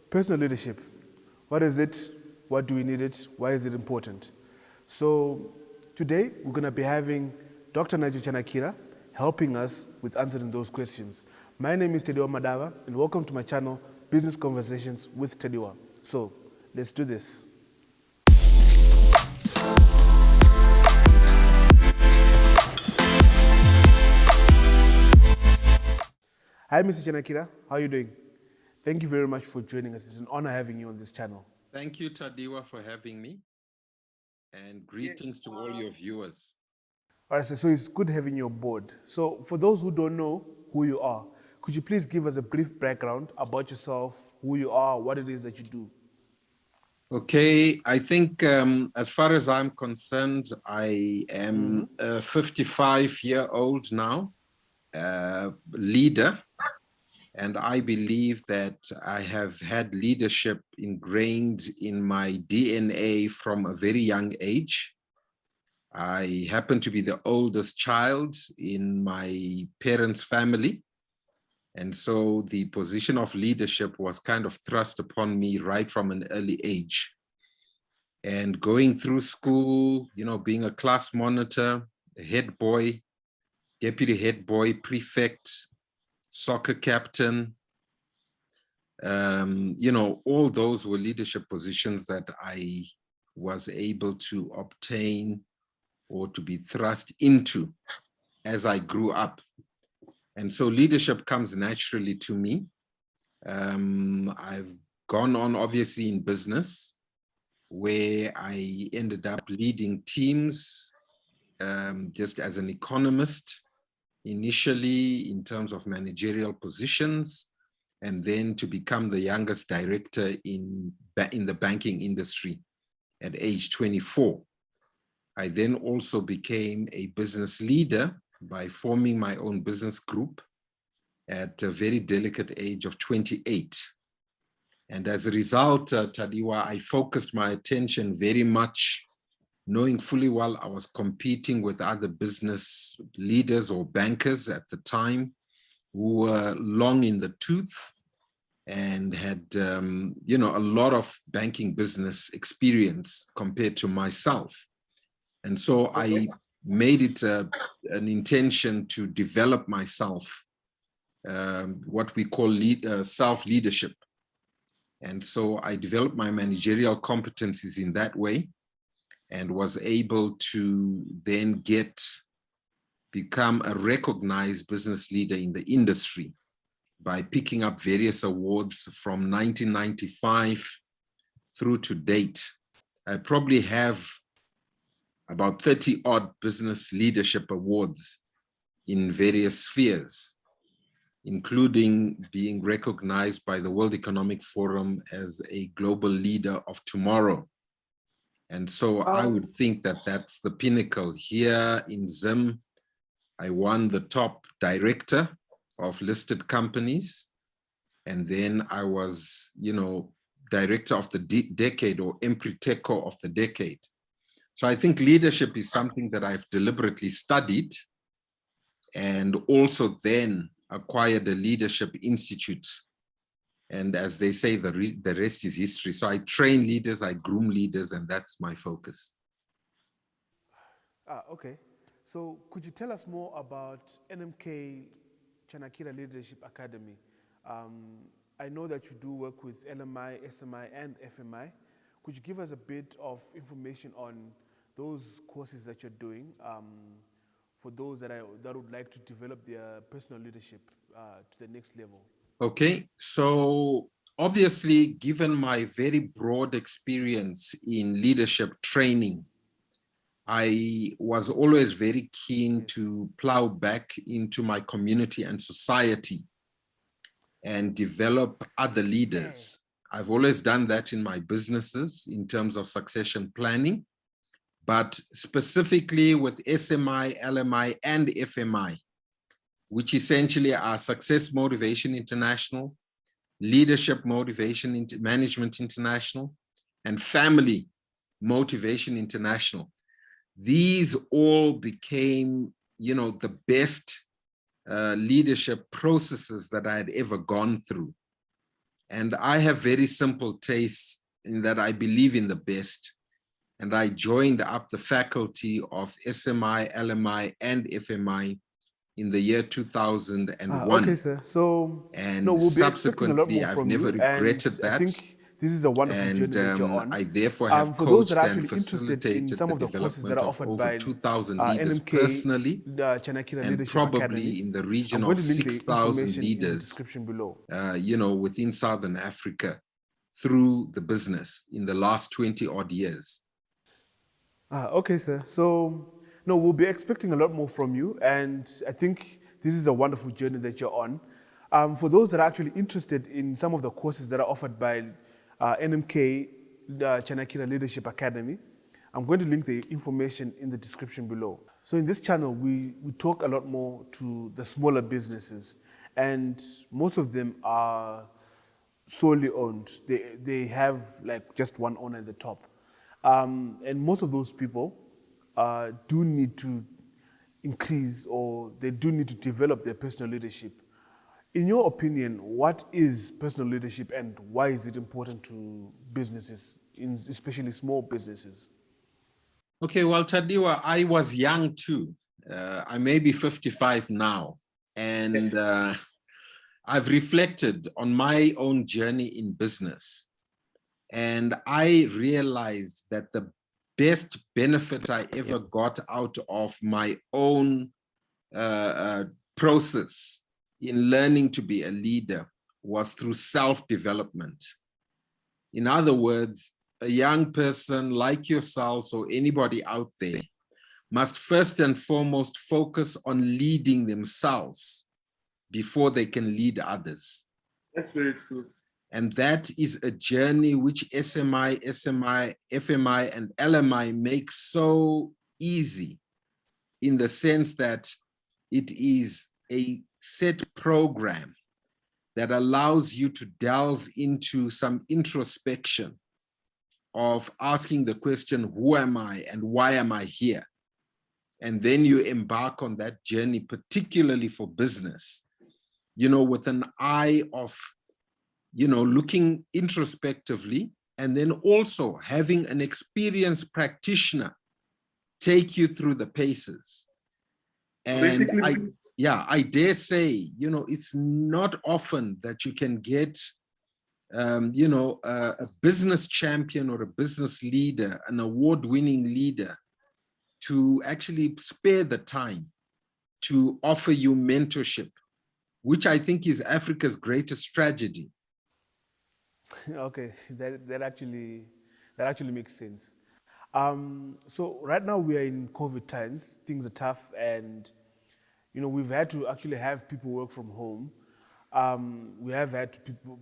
Personal leadership. What is it? What do we need it? Why is it important? So today we're going to be having Dr. Nigel Chanakira helping us with answering those questions. My name is Tediwa Madava and welcome to my channel, Business Conversations with Tediwa. So let's do this. Hi, Mr. Chanakira. How are you doing? Thank you very much for joining us. It's an honor having you on this channel. Thank you, Tadiwa, for having me. And greetings to all your viewers. All right, so it's good having you on board. So for those who don't know who you are, could you please give us a brief background about yourself, who you are, what it is that you do? Okay, I think as far as I'm concerned, I am a 55-year-old now, leader. And I believe that I have had leadership ingrained in my DNA from a very young age. I happen to be the oldest child in my parents' family. And so the position of leadership was kind of thrust upon me right from an early age. And going through school, you know, being a class monitor, a head boy, deputy head boy, prefect, soccer captain, you know, all those were leadership positions that I was able to obtain or to be thrust into as I grew up. And so leadership comes naturally to me. I've gone on obviously in business where I ended up leading teams just as an economist, initially in terms of managerial positions, and then to become the youngest director in the banking industry at age 24. I then also became a business leader by forming my own business group at a very delicate age of 28. And as a result, Tadiwa, I focused my attention very much, knowing fully well I was competing with other business leaders or bankers at the time who were long in the tooth and had, you know, a lot of banking business experience compared to myself. And so I made it an intention to develop myself, what we call self-leadership. And so I developed my managerial competencies in that way and was able to then become a recognized business leader in the industry by picking up various awards from 1995 through to date. I probably have about 30 odd business leadership awards in various spheres, including being recognized by the World Economic Forum as a global leader of tomorrow. And so I would think that that's the pinnacle. Here in Zim, I won the top director of listed companies. And then I was, you know, director of the decade or Empriteco of the decade. So I think leadership is something that I've deliberately studied and also then acquired a leadership institute. And as they say, the rest is history. So I train leaders, I groom leaders, and that's my focus. Okay. So could you tell us more about NMK Chanakira Leadership Academy? I know that you do work with LMI, SMI, and FMI. Could you give us a bit of information on those courses that you're doing for those that would like to develop their personal leadership to the next level? Okay, so obviously, given my very broad experience in leadership training, I was always very keen to plow back into my community and society and develop other leaders. I've always done that in my businesses in terms of succession planning, but specifically with SMI, LMI, and FMI, which essentially are Success Motivation International, Leadership Motivation Management International, and Family Motivation International. These all became, you know, the best leadership processes that I had ever gone through. And I have very simple tastes in that I believe in the best. And I joined up the faculty of SMI, LMI, and FMI in the year 2001. Okay, sir. So, no, And we'll be expecting a lot subsequently, more I've from never you, and regretted I that. think this is a wonderful And journey that you're on. I therefore have For those that are coached and actually interested in facilitated some the of the courses that development are of offered over by 2,000 leaders NMK, personally, the Chanakira and Leadership Academy, probably in the I'm region going of to link the 6,000 information in the leaders, description below. within Southern Africa through the business in the last 20 odd years. Okay, sir. So, no, we'll be expecting a lot more from you, and I think this is a wonderful journey that you're on. For those that are actually interested in some of the courses that are offered by NMK, the Chanakira Leadership Academy, I'm going to link the information in the description below. So in this channel, we talk a lot more to the smaller businesses, and most of them are solely owned. They have like just one owner at the top. And most of those people do need to increase, or they do need to develop their personal leadership. In your opinion, what is personal leadership and why is it important to businesses, especially small businesses? Okay, well, Tadiwa, I was young too. I may be 55 now, and I've reflected on my own journey in business. And I realized that the best benefit I ever got out of my own process in learning to be a leader was through self-development. In other words, a young person like yourselves or anybody out there must first and foremost focus on leading themselves before they can lead others. That's very true. And that is a journey which SMI, FMI, and LMI make so easy, in the sense that it is a set program that allows you to delve into some introspection of asking the question, who am I and why am I here? And then you embark on that journey, particularly for business, with an eye of, looking introspectively, and then also having an experienced practitioner take you through the paces. And I dare say, it's not often that you can get, a business champion or a business leader, an award-winning leader, to actually spare the time to offer you mentorship, which I think is Africa's greatest tragedy. Okay, that actually makes sense. So right now we are in COVID times. Things are tough, and we've had to actually have people work from home. We have had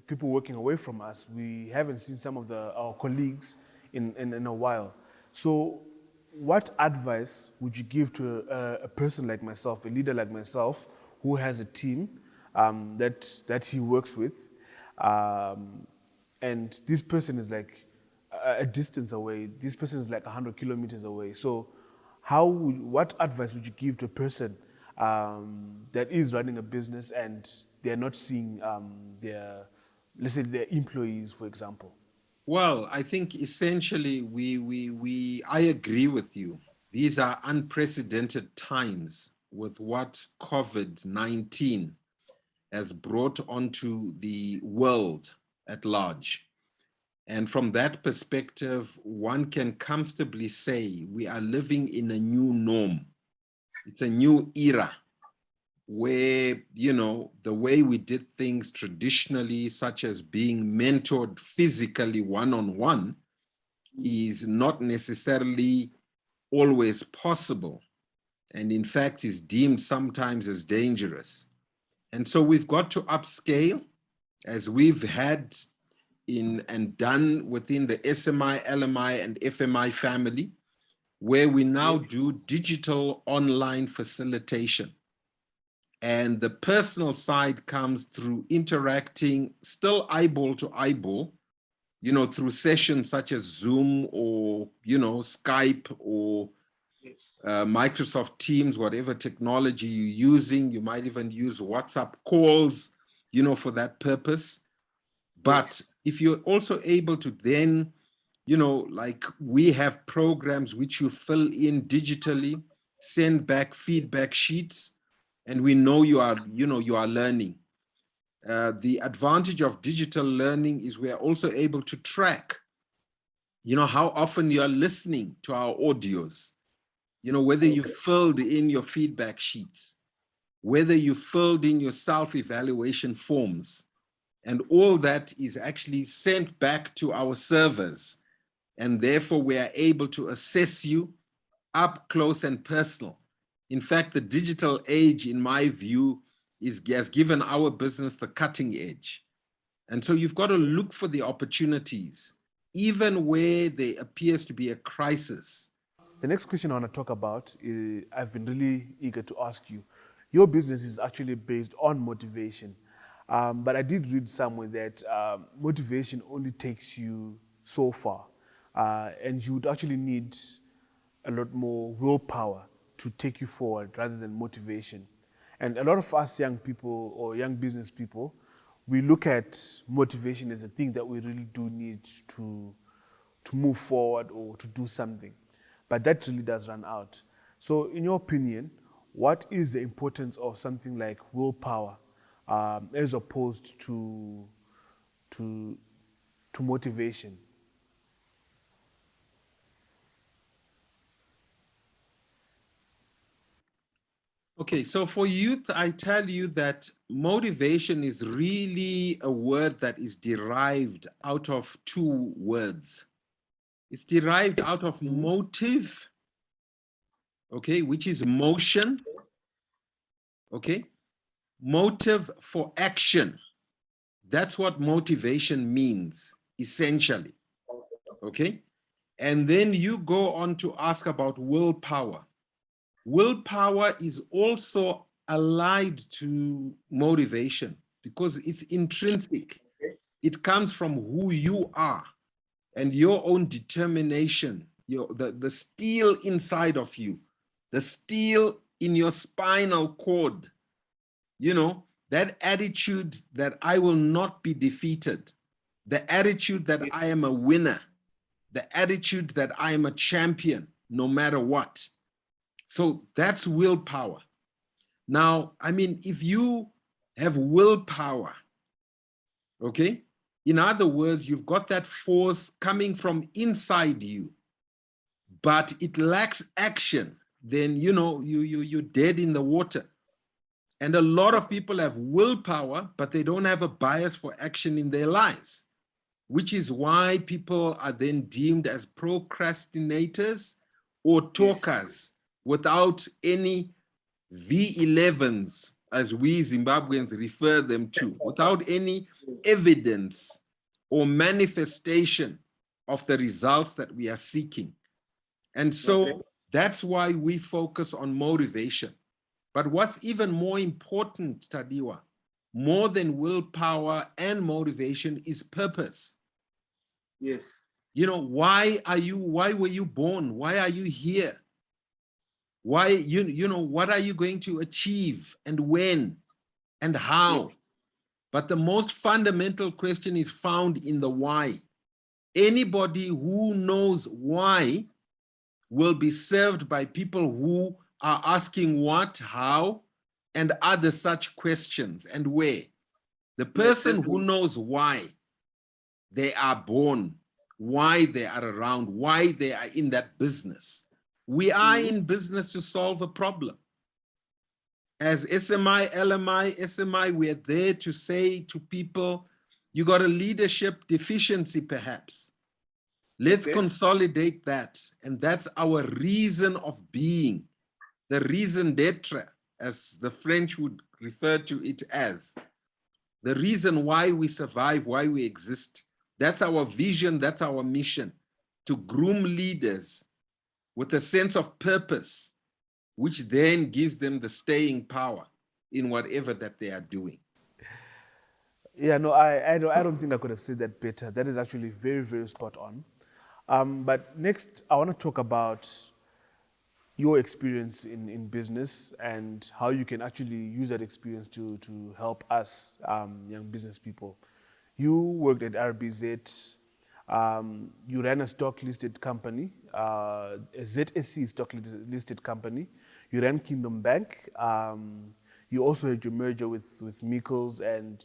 people working away from us. We haven't seen some of our colleagues in a while. So, what advice would you give to a person like myself, a leader like myself, who has a team that he works with? And this person is like a distance away. This person is like 100 kilometers away. So what advice would you give to a person that is running a business and they're not seeing let's say their employees, for example? Well, I think essentially I agree with you. These are unprecedented times with what COVID-19 has brought onto the world at large. And from that perspective, one can comfortably say we are living in a new norm. It's a new era where, the way we did things traditionally, such as being mentored physically one-on-one, is not necessarily always possible. And in fact, is deemed sometimes as dangerous. And so we've got to upscale, as we've had and done within the SMI, LMI, and FMI family, where we now do digital online facilitation. And the personal side comes through interacting, still eyeball to eyeball, through sessions such as Zoom or, Skype or Microsoft Teams, whatever technology you're using. You might even use WhatsApp calls, for that purpose. But if you're also able to then, like we have programs which you fill in digitally, send back feedback sheets, and we know you are learning. The advantage of digital learning is we are also able to track, how often you are listening to our audios, whether you filled in your feedback sheets, whether you filled in your self-evaluation forms, and all that is actually sent back to our servers. And therefore, we are able to assess you up close and personal. In fact, the digital age, in my view, has given our business the cutting edge. And so you've got to look for the opportunities, even where there appears to be a crisis. The next question I want to talk about, I've been really eager to ask you. Your business is actually based on motivation. But I did read somewhere that motivation only takes you so far. And you would actually need a lot more willpower to take you forward rather than motivation. And a lot of us young people or young business people, we look at motivation as a thing that we really do need to move forward or to do something. But that really does run out. So in your opinion, what is the importance of something like willpower as opposed to motivation? Okay, so for youth, I tell you that motivation is really a word that is derived out of two words. It's derived out of motive, okay, which is motion, okay? Motive for action. That's what motivation means, essentially, okay? And then you go on to ask about willpower. Willpower is also allied to motivation because it's intrinsic. It comes from who you are and your own determination, the steel inside of you, the steel in your spinal cord, that attitude that I will not be defeated, the attitude that I am a winner, the attitude that I am a champion no matter what. So that's willpower. Now, I mean, if you have willpower, okay, in other words, you've got that force coming from inside you, but it lacks action, then, you're dead in the water. And a lot of people have willpower, but they don't have a bias for action in their lives, which is why people are then deemed as procrastinators or talkers without any V11s, as we Zimbabweans refer them to, without any evidence or manifestation of the results that we are seeking. And so that's why we focus on motivation. But what's even more important, Tadiwa, more than willpower and motivation, is purpose. Yes. Why were you born? Why are you here? Why, what are you going to achieve and when and how? But the most fundamental question is found in the why. Anybody who knows why will be served by people who are asking what, how, and other such questions and where. The person who knows why they are born, why they are around, why they are in that business. We are in business to solve a problem. As SMI, LMI, SMI, we're there to say to people, you got a leadership deficiency perhaps. Let's consolidate that. And that's our reason of being, the raison d'etre, as the French would refer to it as. The reason why we survive, why we exist. That's our vision, that's our mission, to groom leaders with a sense of purpose, which then gives them the staying power in whatever that they are doing. Yeah, no, I don't think I could have said that better. That is actually very, very spot on. But next, I want to talk about your experience in business and how you can actually use that experience to help us young business people. You worked at RBZ. You ran a stock listed company, a ZSC stock listed company. You ran Kingdom Bank. You also had your merger with Mikkels, and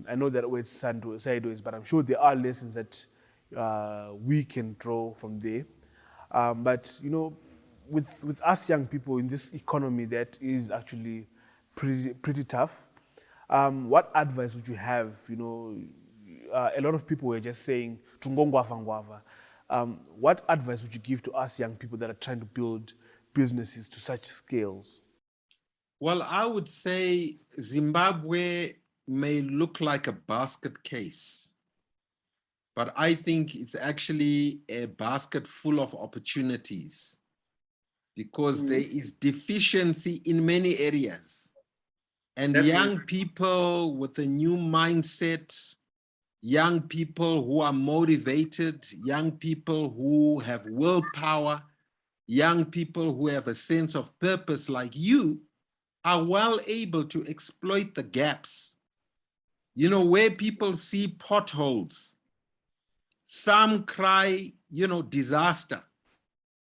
I know that went sideways, but I'm sure there are lessons that we can draw from there. But with us young people in this economy that is actually pretty tough, what advice would you have? A lot of people were just saying, "Tungongwava ngwava." What advice would you give to us young people that are trying to build businesses to such scales? Well, I would say Zimbabwe may look like a basket case, but I think it's actually a basket full of opportunities because there is deficiency in many areas. And young people with a new mindset, young people who are motivated, young people who have willpower, young people who have a sense of purpose like you are well able to exploit the gaps. Where people see potholes, some cry, disaster.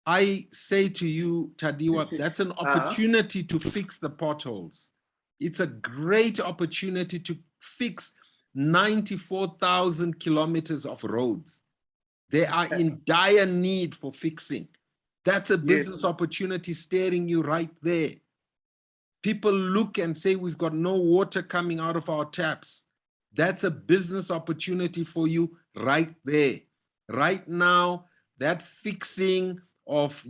I say to you, Tadiwa, that's an opportunity to fix the potholes. It's a great opportunity to fix 94,000 kilometers of roads. They are in dire need for fixing. That's a business opportunity staring you right there. People look and say, we've got no water coming out of our taps. That's a business opportunity for you right there. Right now, that fixing of,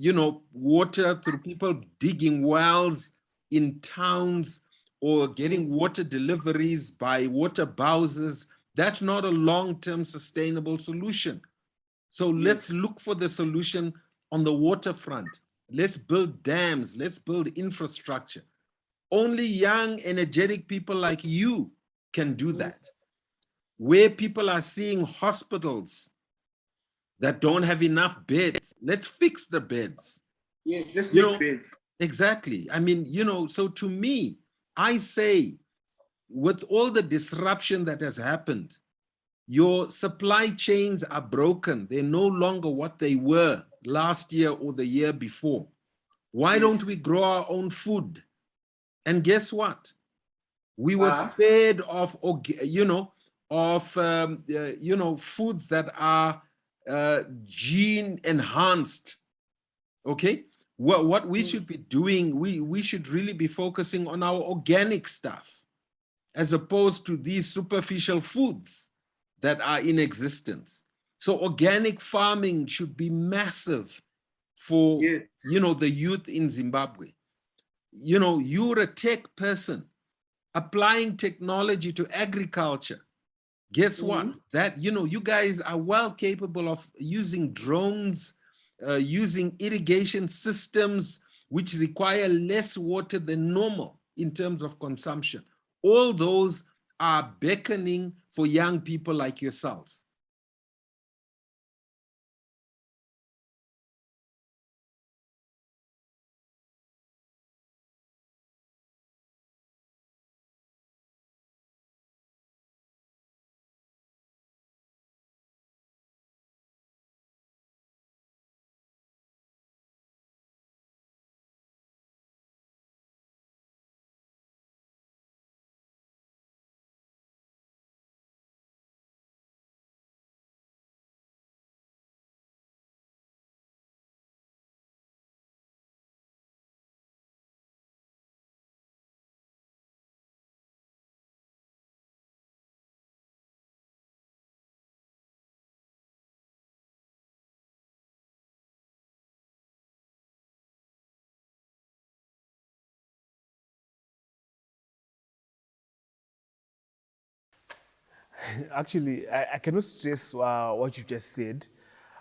water through people digging wells in towns or getting water deliveries by water bowsers, that's not a long-term sustainable solution. So let's look for the solution on the waterfront. Let's build dams, let's build infrastructure. Only young, energetic people like you can do that. Where people are seeing hospitals that don't have enough beds, let's fix the beds. Yeah, let's make beds. Exactly. I mean, so to me, I say, with all the disruption that has happened, your supply chains are broken. They're no longer what they were last year or the year before. Why don't we grow our own food? And guess what? We were spared of, foods that are gene enhanced. Okay, what we should be doing, we should really be focusing on our organic stuff, as opposed to these superficial foods that are in existence. So organic farming should be massive for the youth in Zimbabwe. You're a tech person applying technology to agriculture. Guess what? That, you guys are well capable of using drones, using irrigation systems, which require less water than normal in terms of consumption. All those are beckoning for young people like yourselves. Actually, I cannot stress what you just said.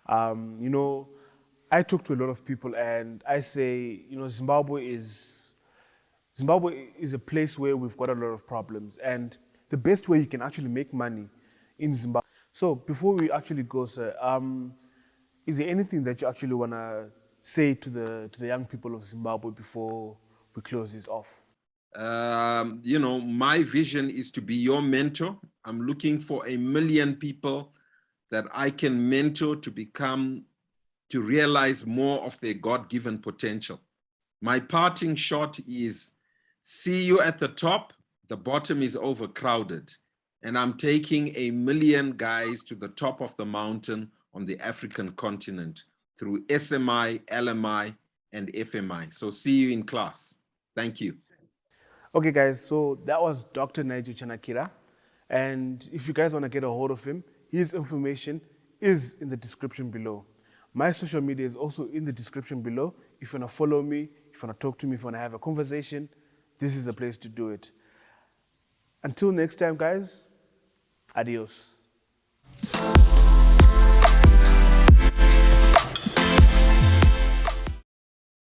I talk to a lot of people, and I say, Zimbabwe is a place where we've got a lot of problems, and the best way you can actually make money in Zimbabwe. So before we actually go, sir, is there anything that you actually want to say to the young people of Zimbabwe before we close this off? You know, my vision is to be your mentor. I'm looking for 1 million people that I can mentor to realize more of their God-given potential. My parting shot is, see you at the top, the bottom is overcrowded. And I'm taking 1 million guys to the top of the mountain on the African continent through SMI, LMI, and FMI. So see you in class. Thank you. Okay, guys, so that was Dr. Nigel Chanakira. And if you guys want to get a hold of him, his information is in the description below. My social media is also in the description below. If you want to follow me, if you want to talk to me, if you want to have a conversation, this is the place to do it. Until next time, guys, adios.